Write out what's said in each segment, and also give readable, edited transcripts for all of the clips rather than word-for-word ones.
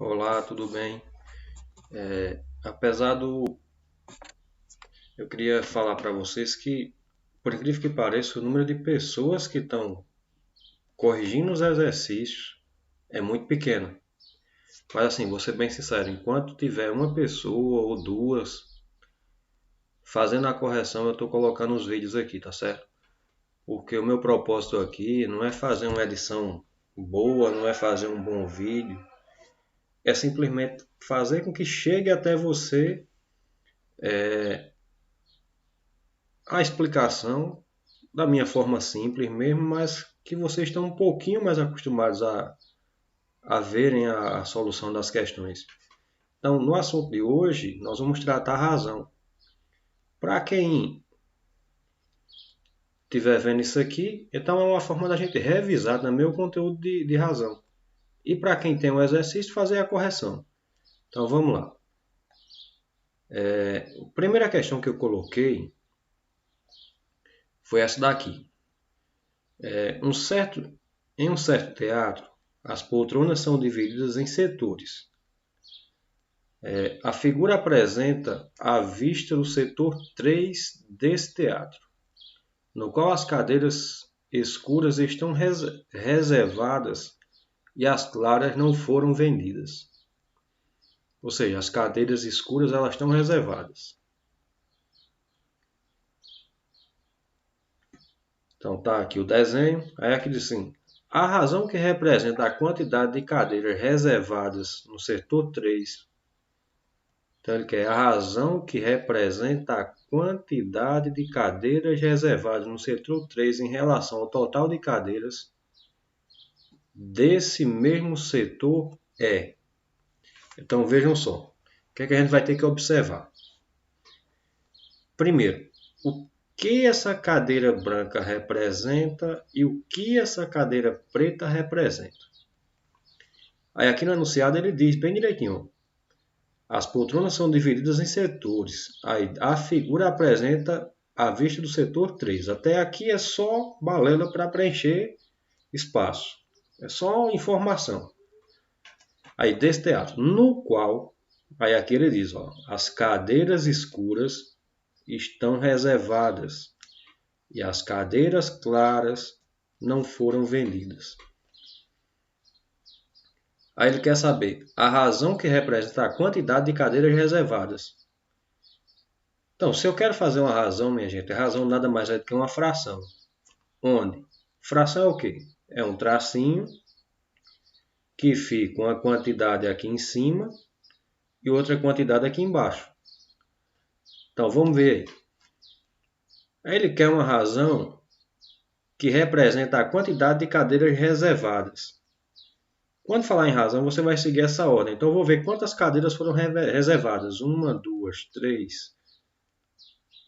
Olá, tudo bem? Apesar do. Eu queria falar para vocês que, por incrível que pareça, o número de pessoas que estão corrigindo os exercícios é muito pequeno. Mas assim, vou ser bem sincero, enquanto tiver uma pessoa ou duas fazendo a correção, eu estou colocando os vídeos aqui, tá certo? Porque o meu propósito aqui não é fazer uma edição boa, não é fazer um bom vídeo, é simplesmente fazer com que chegue até você a explicação da minha forma simples mesmo, mas que vocês estão um pouquinho mais acostumados a verem a solução das questões. Então, no assunto de hoje, nós vamos tratar a razão. Para quem estiver vendo isso aqui, então é uma forma da gente revisar também o conteúdo de razão. E para quem tem o exercício, fazer a correção. Então, vamos lá. A primeira questão que eu coloquei foi essa daqui. Em um certo teatro, as poltronas são divididas em setores. A figura apresenta a vista do setor 3 desse teatro, no qual as cadeiras escuras estão reservadas e as claras não foram vendidas. Ou seja, as cadeiras escuras elas estão reservadas. Então tá aqui o desenho. Aí aqui diz assim: a razão que representa a quantidade de cadeiras reservadas no setor 3. Então ele quer a razão que representa a quantidade de cadeiras reservadas no setor 3 em relação ao total de cadeiras desse mesmo setor é. Então vejam só, o que é que a gente vai ter que observar? Primeiro, o que essa cadeira branca representa e o que essa cadeira preta representa. Aí aqui no enunciado ele diz bem direitinho: as poltronas são divididas em setores. Aí a figura apresenta a vista do setor 3. Até aqui é só balela para preencher espaço. É só informação. Aí desse teatro, no qual, aí aqui ele diz, ó, as cadeiras escuras estão reservadas e as cadeiras claras não foram vendidas. Aí ele quer saber a razão que representa a quantidade de cadeiras reservadas. Então, se eu quero fazer uma razão, minha gente, a razão nada mais é do que uma fração. Onde? Fração é o quê? É um tracinho que fica uma quantidade aqui em cima e outra quantidade aqui embaixo. Então, vamos ver aí. Aí ele quer uma razão que representa a quantidade de cadeiras reservadas. Quando falar em razão, você vai seguir essa ordem. Então, eu vou ver quantas cadeiras foram reservadas. 1, 2, 3.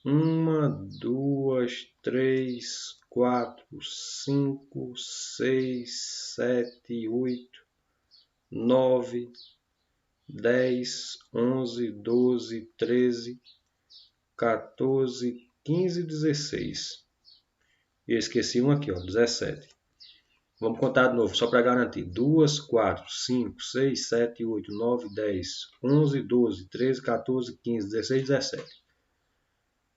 1, 2, 3, 4, 5, 6, 7, 8, 9, 10, 11, 12, 13, 14, 15, 16. E eu esqueci um aqui, ó, 17. Vamos contar de novo, só para garantir. 2, 4, 5, 6, 7, 8, 9, 10, 11, 12, 13, 14, 15, 16, 17.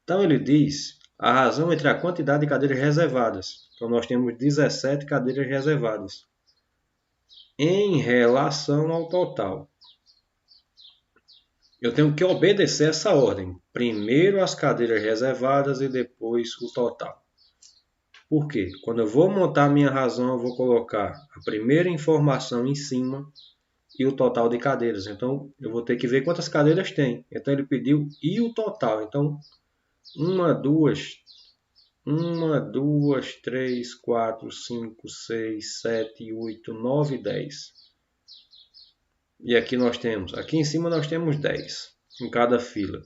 Então ele diz a razão entre a quantidade de cadeiras reservadas. Então nós temos 17 cadeiras reservadas em relação ao total. Eu tenho que obedecer essa ordem. Primeiro as cadeiras reservadas e depois o total. Por quê? Quando eu vou montar a minha razão, eu vou colocar a primeira informação em cima e o total de cadeiras. Então, eu vou ter que ver quantas cadeiras tem. Então, ele pediu e o total. Então, 1, 2, 3, 4, 5, 6, 7, 8, 9, 10. E aqui aqui em cima nós temos 10 em cada fila.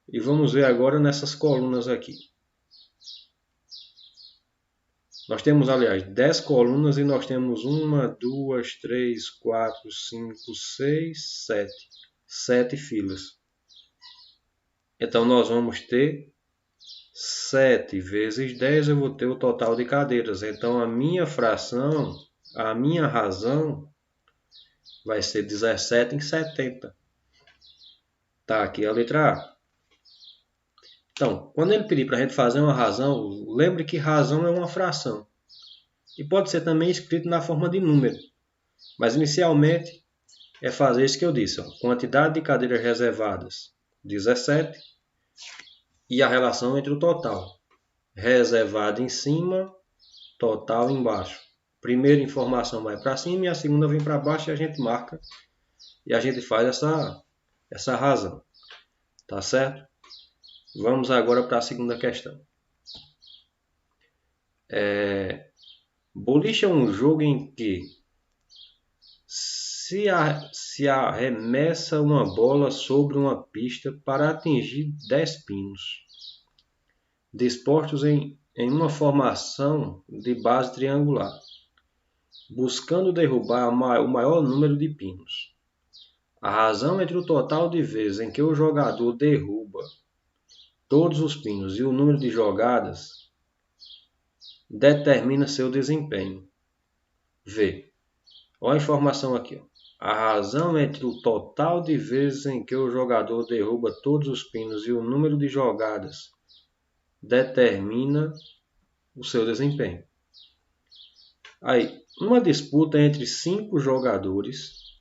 E vamos ver agora nessas colunas aqui. Nós temos, aliás, 10 colunas e nós temos 1, 2, 3, 4, 5, 6, 7. 7 filas. Então, nós vamos ter 7 vezes 10, eu vou ter o total de cadeiras. Então, a minha fração, a minha razão, vai ser 17 em 70. Tá aqui a letra A. Então, quando ele pedir para a gente fazer uma razão, lembre que razão é uma fração. E pode ser também escrito na forma de número. Mas inicialmente é fazer isso que eu disse. Ó, quantidade de cadeiras reservadas, 17. E a relação entre o total. Reservado em cima, total embaixo. Primeira informação vai para cima e a segunda vem para baixo e a gente marca. E a gente faz essa razão. Tá certo? Vamos agora para a segunda questão. Boliche é um jogo em que se arremessa uma bola sobre uma pista para atingir 10 pinos, dispostos em uma formação de base triangular, buscando derrubar o maior número de pinos. A razão entre o total de vezes em que o jogador derruba todos os pinos e o número de jogadas determina seu desempenho. V. Olha a informação aqui. Ó. A razão entre o total de vezes em que o jogador derruba todos os pinos e o número de jogadas determina o seu desempenho. Aí, numa disputa entre 5 jogadores,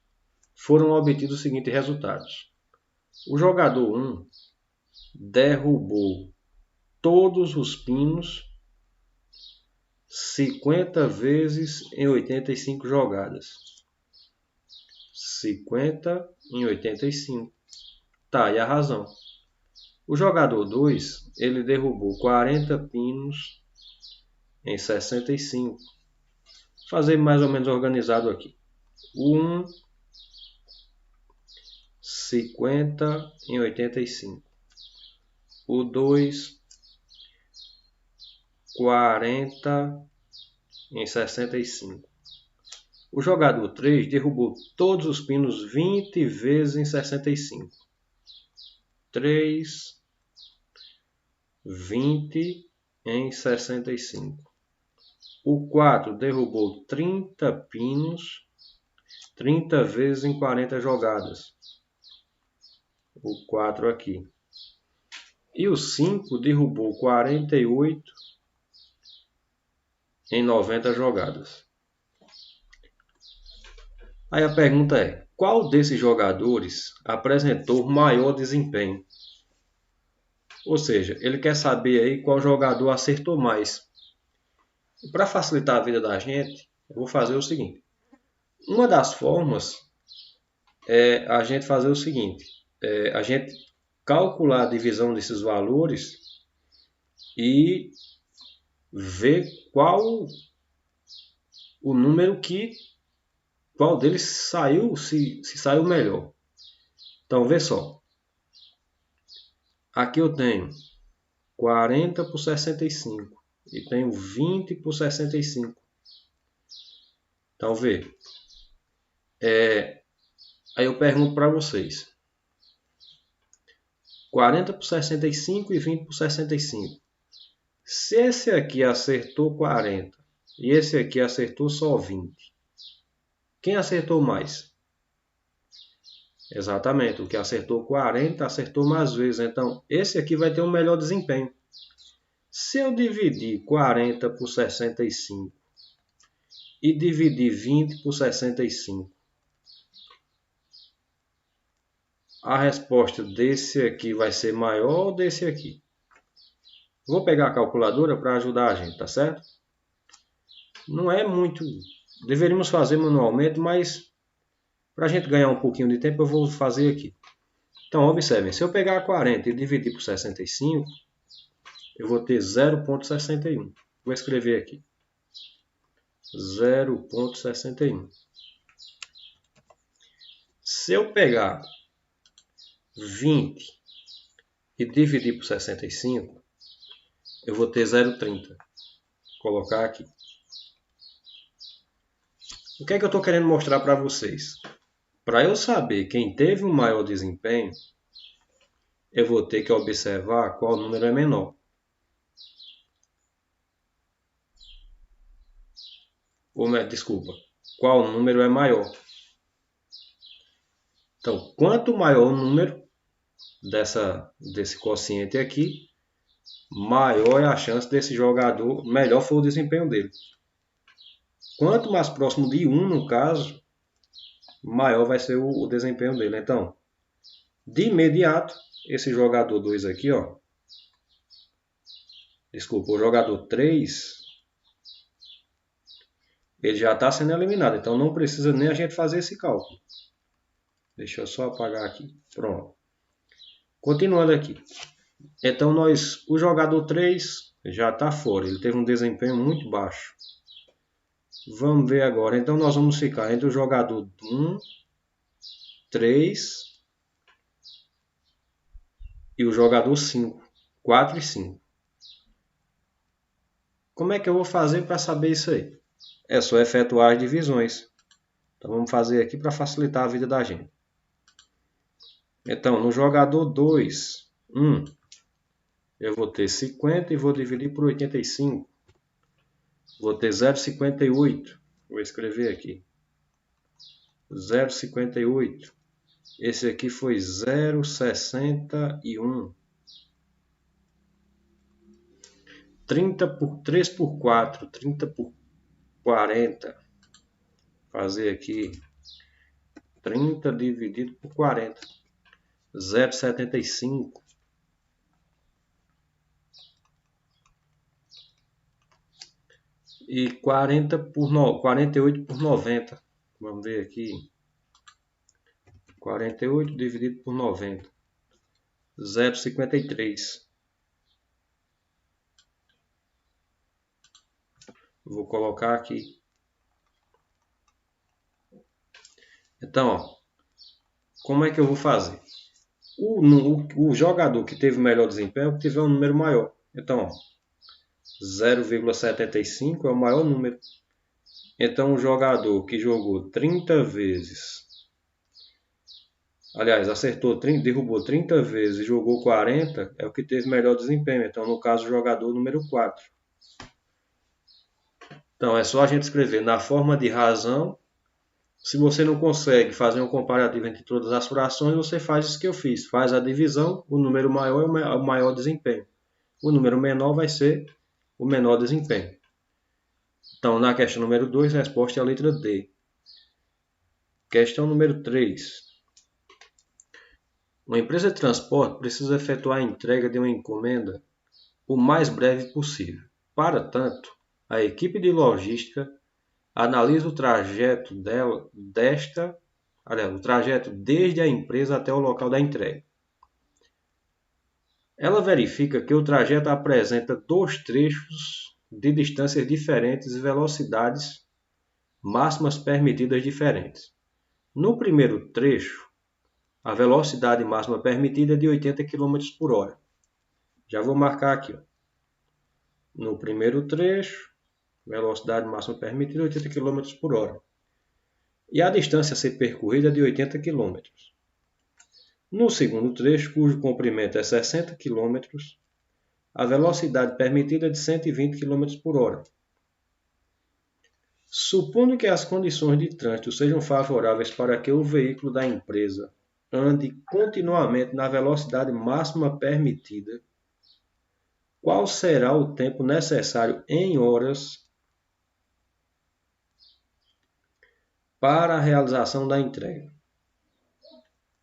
foram obtidos os seguintes resultados. O jogador 1 derrubou todos os pinos 50 vezes em 85 jogadas. 50 em 85. Tá, e a razão? O jogador 2, ele derrubou 40 pinos em 65. Vou fazer mais ou menos organizado aqui. O 1, 50 em 85. O 2, 40 em 65. O jogador 3 derrubou todos os pinos 20 vezes em 65. 3, 20 em 65. O 4 derrubou 30 pinos 30 vezes em 40 jogadas. O 4 aqui. E o 5 derrubou 48 em 90 jogadas. Aí a pergunta é, qual desses jogadores apresentou maior desempenho? Ou seja, ele quer saber aí qual jogador acertou mais. E para facilitar a vida da gente, eu vou fazer o seguinte. Uma das formas é a gente fazer o seguinte. A gente calcular a divisão desses valores e ver qual o número qual deles saiu, se saiu melhor. Então, vê só. Aqui eu tenho 40 por 65 e tenho 20 por 65. Então, vê. Aí eu pergunto para vocês. 40 por 65 e 20 por 65. Se esse aqui acertou 40 e esse aqui acertou só 20, quem acertou mais? Exatamente, o que acertou 40 acertou mais vezes. Então, esse aqui vai ter um melhor desempenho. Se eu dividir 40 por 65 e dividir 20 por 65, a resposta desse aqui vai ser maior ou desse aqui? Vou pegar a calculadora para ajudar a gente, tá certo? Não é muito... Deveríamos fazer manualmente, mas para a gente ganhar um pouquinho de tempo eu vou fazer aqui. Então, observem, se eu pegar 40 e dividir por 65, eu vou ter 0,61. Vou escrever aqui. 0,61. Se eu pegar 20 e dividir por 65, eu vou ter 0,30. Vou colocar aqui. O que é que eu estou querendo mostrar para vocês? Para eu saber quem teve um maior desempenho, eu vou ter que observar qual número é menor. Desculpa, qual número é maior. Então, quanto maior o número desse quociente aqui, maior é a chance desse jogador, melhor for o desempenho dele. Quanto mais próximo de 1, no caso, maior vai ser o desempenho dele. Então, de imediato, esse jogador 2 aqui, ó, desculpa, o jogador 3, ele já está sendo eliminado. Então, não precisa nem a gente fazer esse cálculo. Deixa eu só apagar aqui. Pronto. Continuando aqui. Então, o jogador 3 já está fora. Ele teve um desempenho muito baixo. Vamos ver agora. Então, nós vamos ficar entre o jogador 1, 3 e o jogador 5. 4 e 5. Como é que eu vou fazer para saber isso aí? É só efetuar as divisões. Então, vamos fazer aqui para facilitar a vida da gente. Então, no jogador 2, 1, eu vou ter 50 e vou dividir por 85. Vou ter 0,58. Vou escrever aqui. 0,58. Esse aqui foi 0,61. 30 por 3 por 4. 30 por 40. Fazer aqui. 30 dividido por 40. 0,75. E 48 por 90. Vamos ver aqui. 48 dividido por 90. 0,53. Vou colocar aqui. Então, ó, como é que eu vou fazer? O jogador que teve melhor desempenho tiver um número maior. Então, 0,75 é o maior número. Então, o jogador que jogou 30 vezes, aliás, derrubou 30 vezes e jogou 40, é o que teve melhor desempenho. Então, no caso, o jogador número 4. Então, é só a gente escrever na forma de razão. Se você não consegue fazer um comparativo entre todas as frações, você faz isso que eu fiz. Faz a divisão, o número maior é o maior desempenho. O número menor vai ser o menor desempenho. Então, na questão número 2, a resposta é a letra D. Questão número 3. Uma empresa de transporte precisa efetuar a entrega de uma encomenda o mais breve possível. Para tanto, a equipe de logística analisa o trajeto o trajeto desde a empresa até o local da entrega. Ela verifica que o trajeto apresenta 2 trechos de distâncias diferentes e velocidades máximas permitidas diferentes. No primeiro trecho, a velocidade máxima permitida é de 80 km por hora. Já vou marcar aqui. Ó. No primeiro trecho, velocidade máxima permitida é 80 km por hora. E a distância a ser percorrida é de 80 km. No segundo trecho, cujo comprimento é 60 km, a velocidade permitida é de 120 km por hora. Supondo que as condições de trânsito sejam favoráveis para que o veículo da empresa ande continuamente na velocidade máxima permitida, qual será o tempo necessário em horas para a realização da entrega?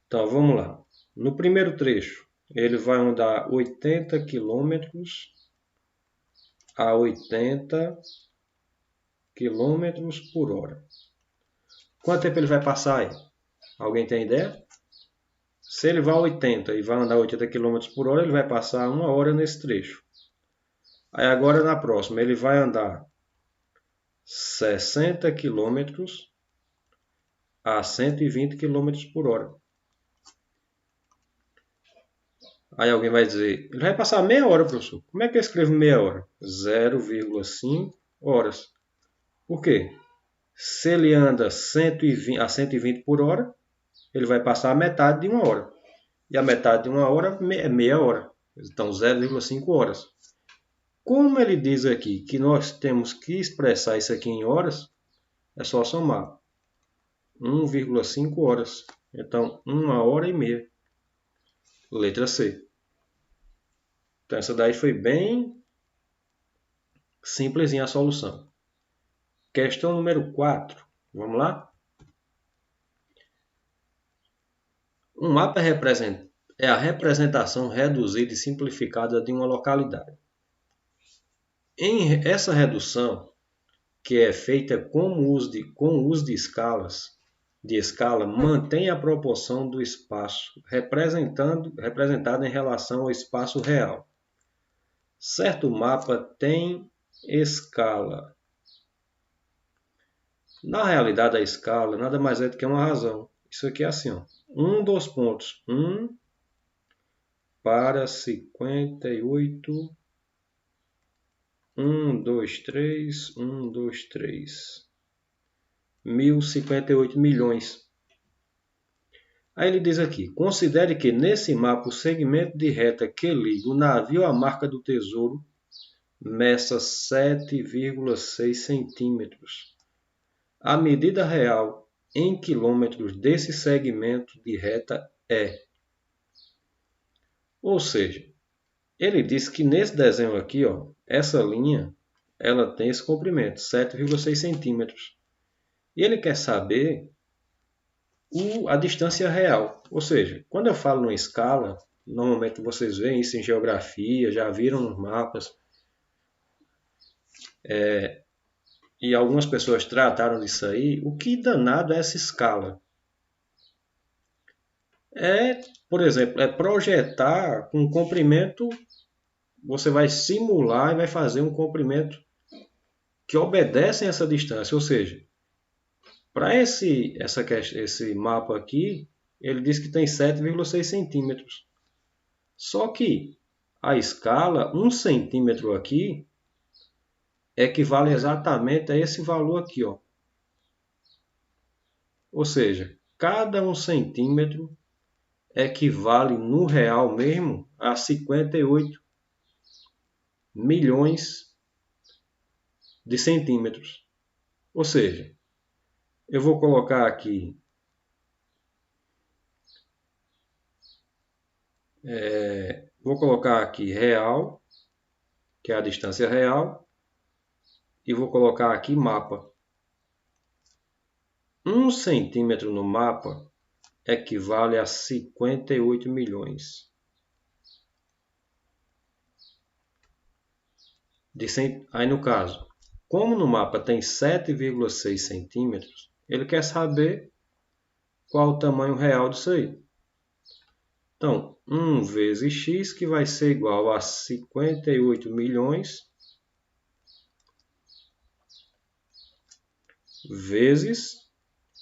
Então, vamos lá. No primeiro trecho, ele vai andar 80 km a 80 km por hora. Quanto tempo ele vai passar aí? Alguém tem ideia? Se ele vai a 80 e vai andar 80 km por hora, ele vai passar 1 hora nesse trecho. Aí agora na próxima, ele vai andar 60 km a 120 km por hora. Aí alguém vai dizer, ele vai passar meia hora, professor. Como é que eu escrevo meia hora? 0,5 horas. Por quê? Se ele anda a 120 por hora, ele vai passar a metade de 1 hora. E a metade de 1 hora é meia hora. Então, 0,5 horas. Como ele diz aqui que nós temos que expressar isso aqui em horas, é só somar 1,5 horas. Então, 1h30. Letra C. Então, essa daí foi bem simplesinha a solução. Questão número 4. Vamos lá? Um mapa é a representação reduzida e simplificada de uma localidade. Em essa redução, que é feita com o uso de escala, mantém a proporção do espaço representado em relação ao espaço real. Certo mapa tem escala. Na realidade, a escala nada mais é do que uma razão. Isso aqui é assim, ó. 2 pontos. 1 para 58. 1, 2, 3. 1, 2, 3. 1058 milhões. Aí ele diz aqui, considere que nesse mapa o segmento de reta que liga o navio à marca do tesouro meça 7,6 centímetros. A medida real em quilômetros desse segmento de reta é. Ou seja, ele diz que nesse desenho aqui, ó, essa linha ela tem esse comprimento, 7,6 centímetros. E ele quer saber a distância real. Ou seja, quando eu falo em escala, normalmente vocês veem isso em geografia, já viram nos mapas, e algumas pessoas trataram disso aí. O que danado é essa escala? Por exemplo, projetar um comprimento, você vai simular e vai fazer um comprimento que obedece a essa distância. Ou seja, para esse mapa aqui, ele diz que tem 7,6 centímetros. Só que a escala, 1 centímetro aqui, equivale exatamente a esse valor aqui, ó. Ou seja, cada 1 centímetro equivale no real mesmo a 58 milhões de centímetros. Ou seja, eu vou colocar aqui real, que é a distância real, e vou colocar aqui mapa. 1 centímetro no mapa equivale a 58 milhões. Aí no caso, como no mapa tem 7,6 centímetros, ele quer saber qual o tamanho real disso aí. Então, 1 vezes x, que vai ser igual a 58 milhões, vezes,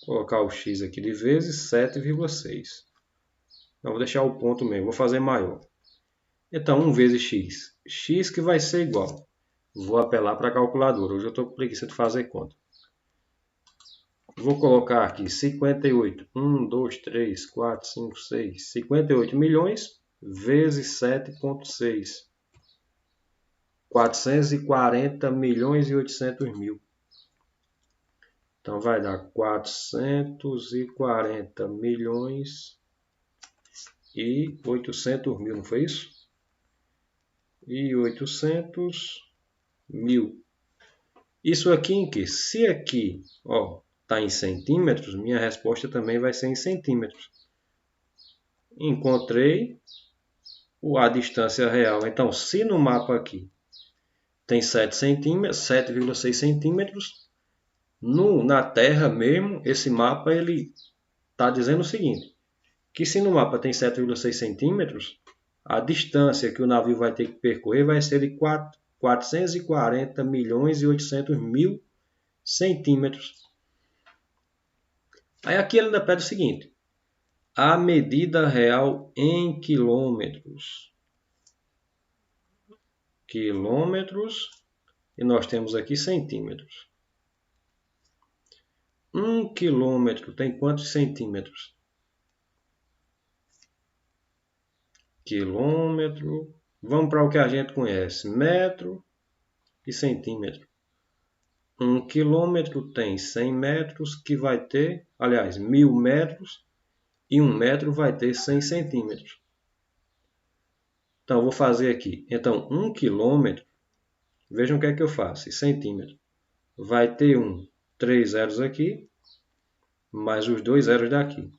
colocar o x aqui de vezes 7,6. Então, vou deixar o ponto mesmo, vou fazer maior. Então, 1 vezes x. X que vai ser igual. Vou apelar para a calculadora. Hoje eu estou com preguiça de fazer conta. Vou colocar aqui 58. 1, 2, 3, 4, 5, 6. 58 milhões vezes 7,6. 440 milhões e 800 mil. Então vai dar 440 milhões e 800 mil, não foi isso? E 800 mil. Isso aqui em que? Se aqui está em centímetros, minha resposta também vai ser em centímetros. Encontrei a distância real. Então, se no mapa aqui tem 7,6 centímetros, na Terra mesmo, esse mapa ele está dizendo o seguinte, que se no mapa tem 7,6 centímetros, a distância que o navio vai ter que percorrer vai ser de 440 milhões e 800 mil centímetros. Aí aqui ele ainda pede o seguinte, a medida real em quilômetros. Quilômetros, e nós temos aqui centímetros. 1 quilômetro tem quantos centímetros? Quilômetro. Vamos para o que a gente conhece, metro e centímetro. 1 quilômetro tem 100 metros, que vai ter, aliás, 1000 metros, E 1 metro vai ter 100 centímetros. Então, eu vou fazer aqui. Então, 1 quilômetro, vejam o que é que eu faço, em centímetros. Vai ter 3 zeros aqui, mais os 2 zeros daqui.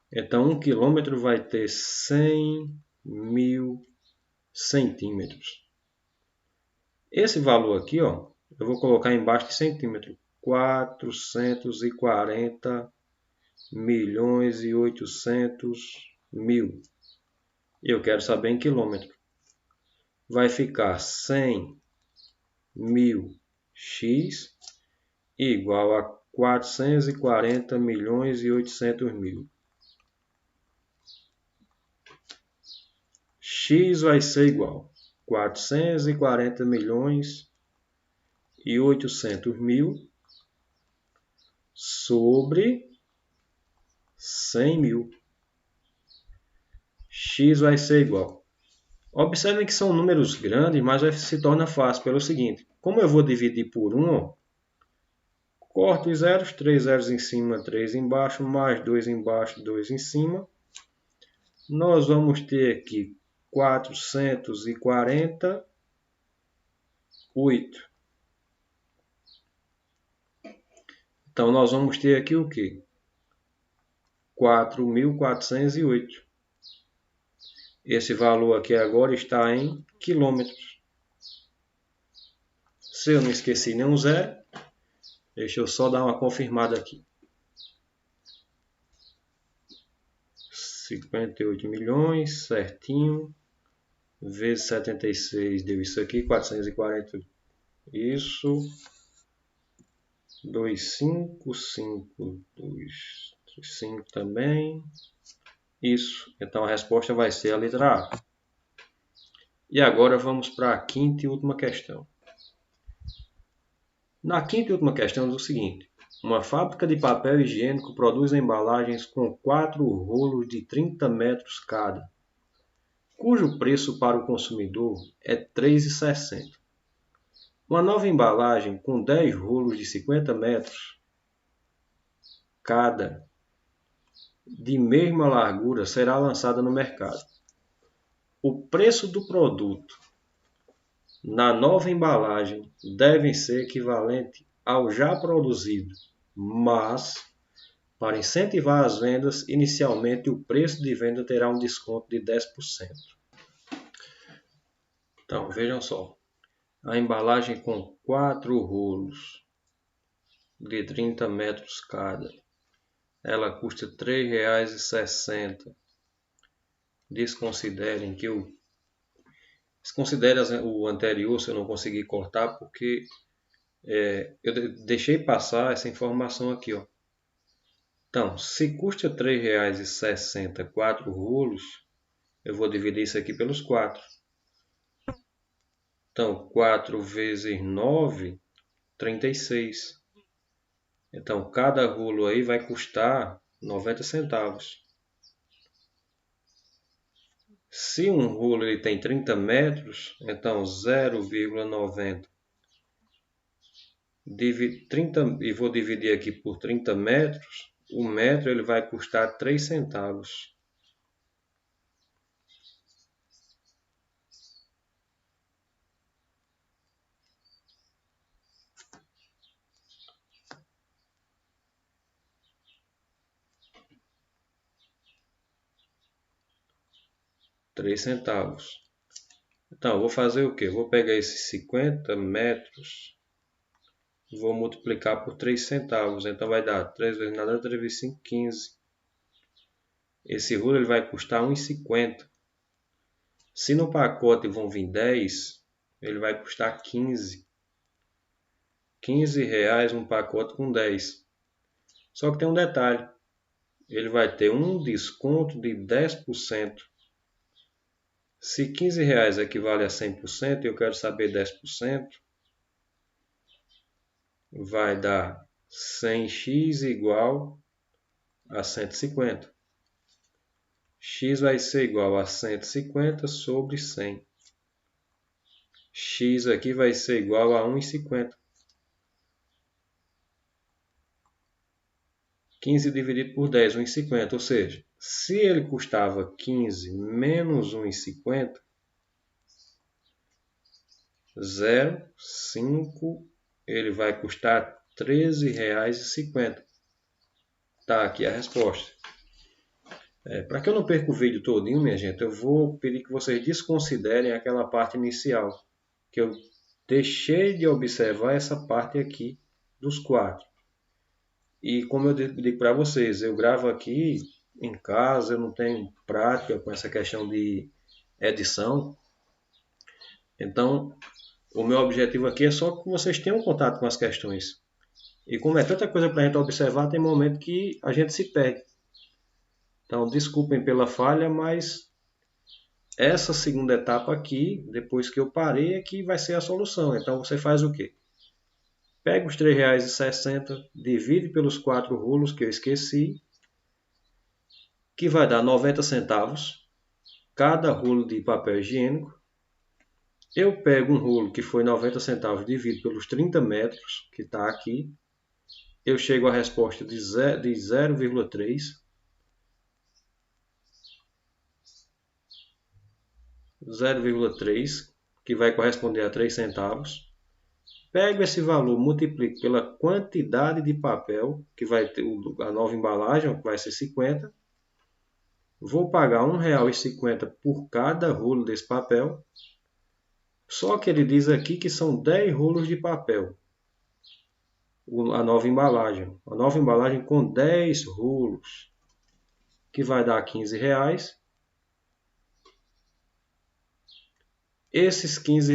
Então, 1 quilômetro vai ter 100.000 centímetros. Esse valor aqui, ó, eu vou colocar embaixo de centímetro. 440 milhões e 800 mil. Eu quero saber em quilômetro. Vai ficar 100.000 x igual a 440 milhões e 800 mil. X vai ser igual a 440 milhões e 800 mil sobre 100 mil. X vai ser igual. Observem que são números grandes, mas se torna fácil pelo seguinte. Como eu vou dividir por 1, corto os zeros, 3 zeros em cima, 3 embaixo, mais 2 embaixo, 2 em cima. Nós vamos ter aqui 448. Então, nós vamos ter aqui o quê? 4.408. Esse valor aqui agora está em quilômetros. Se eu não esqueci nenhum zero, deixa eu só dar uma confirmada aqui. 58 milhões, certinho. Vezes 76 deu isso aqui, 440. Isso. 2,5 também. Isso. Então a resposta vai ser a letra A. E agora vamos para a quinta e última questão. Na quinta e última questão diz o seguinte. Uma fábrica de papel higiênico produz embalagens com 4 rolos de 30 metros cada, cujo preço para o consumidor é R$ 3,60. Uma nova embalagem com 10 rolos de 50 metros cada, de mesma largura, será lançada no mercado. O preço do produto na nova embalagem deve ser equivalente ao já produzido, mas, para incentivar as vendas, inicialmente o preço de venda terá um desconto de 10%. Então, vejam só. A embalagem com 4 rolos de 30 metros cada, ela custa R$ 3,60. Desconsiderem o anterior, se eu não conseguir cortar, porque eu deixei passar essa informação aqui, ó. Então, se custa R$ 3,60 4 rolos, eu vou dividir isso aqui pelos 4. Então, 4 vezes 9, 36. Então, cada rolo aí vai custar 90 centavos. Se um rolo ele tem 30 metros, então 0,90 e vou dividir aqui por 30 metros, o metro ele vai custar 3 centavos. Então, eu vou fazer o quê? Eu vou pegar esses 50 metros, vou multiplicar por 3 centavos. Então, vai dar 3 vezes nada, 3 vezes 5, 15. Esse rolo ele vai custar 1,50. Se no pacote vão vir 10, ele vai custar 15. R$15 um pacote com 10. Só que tem um detalhe. Ele vai ter um desconto de 10%. Se R$15 equivale a 100% e eu quero saber 10%, vai dar 100x igual a 150. X vai ser igual a 150 sobre 100. X aqui vai ser igual a 1,50. 15 dividido por 10, 1,50. Ou seja, se ele custava 15 menos 1,50, 0,5, ele vai custar R$ 13,50. Tá aqui a resposta. Para que eu não perca o vídeo todinho, minha gente, eu vou pedir que vocês desconsiderem aquela parte inicial, que eu deixei de observar essa parte aqui dos 4. E como eu digo para vocês, eu gravo aqui em casa, eu não tenho prática com essa questão de edição. Então, o meu objetivo aqui é só que vocês tenham contato com as questões. E como é tanta coisa para a gente observar, tem momento que a gente se perde. Então, desculpem pela falha, mas essa segunda etapa aqui, depois que eu parei, é que vai ser a solução. Então, você faz o quê? Pega os R$ 3,60, divide pelos 4 rolos que eu esqueci, que vai dar 90 centavos cada rolo de papel higiênico. Eu pego um rolo que foi 90 centavos, divido pelos 30 metros, que está aqui. Eu chego à resposta de 0,3. 0,3, que vai corresponder a 3 centavos. Pego esse valor, multiplico pela quantidade de papel, que vai ter a nova embalagem, que vai ser 50. Vou pagar R$ 1,50 por cada rolo desse papel. Só que ele diz aqui que são 10 rolos de papel. A nova embalagem. A nova embalagem com 10 rolos, que vai dar R$ 15. Esses R$ 15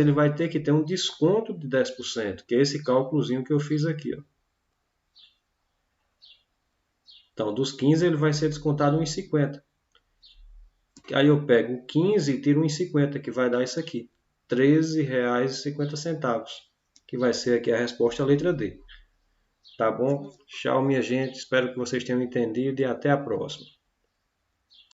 ele vai ter que ter um desconto de 10%, que é esse cálculozinho que eu fiz aqui. Ó. Então, dos 15 ele vai ser descontado R$ 1,50. Aí eu pego 15 e tiro R$ 1,50, que vai dar isso aqui. R$ 13,50, que vai ser aqui a resposta à letra D. Tá bom? Tchau, minha gente. Espero que vocês tenham entendido e até a próxima.